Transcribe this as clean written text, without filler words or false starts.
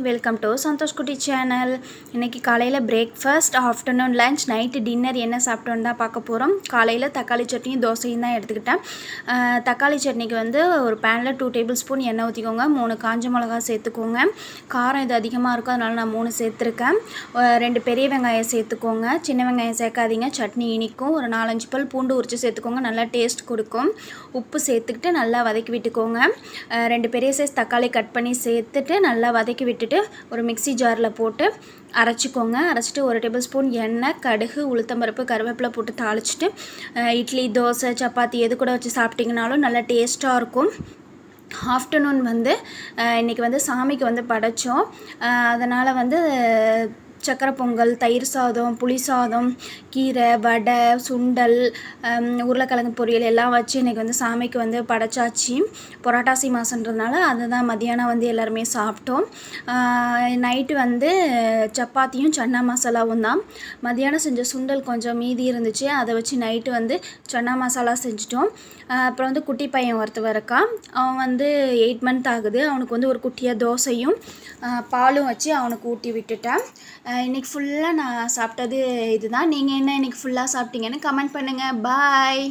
Welcome to Santhosh குட்டி channel. இன்றைக்கி காலையில் breakfast, afternoon lunch, night dinner என்ன சாப்பிட்டோன்னு தான் பார்க்க போகிறோம். காலையில் தக்காளி சட்னியும் தோசையும் தான் எடுத்துக்கிட்டேன். தக்காளி சட்னிக்கு வந்து ஒரு பேனில் 2 டேபிள் ஸ்பூன் எண்ணெய் ஊற்றிக்கோங்க. 3 காஞ்ச மிளகா சேர்த்துக்கோங்க. காரம் இது அதிகமாக இருக்கும், அதனால் நான் 3 சேர்த்துருக்கேன். 2 பெரிய வெங்காயம் சேர்த்துக்கோங்க. சின்ன வெங்காயம் சேர்க்காதீங்க, சட்னி இனிக்கும். ஒரு 4-5 பல் பூண்டு உரித்து சேர்த்துக்கோங்க, நல்லா டேஸ்ட் கொடுக்கும். உப்பு சேர்த்துக்கிட்டு நல்லா வதக்கி விட்டுக்கோங்க. 2 பெரிய சைஸ் தக்காளி கட் பண்ணி சேர்த்துட்டு நல்லா வதக்கி விட்டுட்டு ஒரு மிக்ஸி ஜாரில் போட்டு அரைச்சிக்கோங்க. அரைச்சிட்டு 1 டேபிள் ஸ்பூன் எண்ணெய், கடுகு, உளுத்தம்பருப்பு, கருவேப்பிலை போட்டு தாளிச்சிட்டு இட்லி, தோசை, சப்பாத்தி எது கூட வச்சு சாப்பிட்டிங்கனாலும் நல்லா டேஸ்ட்டாக இருக்கும். ஆஃப்டர்நூன் வந்து இன்றைக்கி வந்து சாமிக்கு வந்து படைத்தோம். அதனால் வந்து சக்கரை பொங்கல், தயிர் சாதம், புளி சாதம், கீரை, வடை, சுண்டல், உருளைக்கிழங்கு பொரியல் எல்லாம் வச்சு இன்றைக்கி வந்து சாமிக்கு வந்து படைச்சாச்சு. புரட்டாசி மாதன்றதுனால அதை தான் மதியானம் வந்து எல்லாருமே சாப்பிட்டோம். நைட்டு வந்து சப்பாத்தியும் சன்னா மசாலாவும் தான். மதியானம் செஞ்ச சுண்டல் கொஞ்சம் மீதி இருந்துச்சு, அதை வச்சு நைட்டு வந்து சன்னா மசாலா செஞ்சிட்டோம். அப்புறம் வந்து குட்டி பையன் ஒருத்தர் இருக்கான், அவன் வந்து 8 மந்த் ஆகுது. அவனுக்கு வந்து ஒரு குட்டியாக தோசையும் பாலும் வச்சு அவனுக்கு ஊட்டி விட்டுட்டேன். இன்றைக்கி ஃபுல்லாக நான் சாப்பிட்டது இதுதான். நீங்கள் என்ன இன்றைக்கி ஃபுல்லாக சாப்பிட்டீங்கன்னு கமெண்ட் பண்ணுங்கள். பாய்.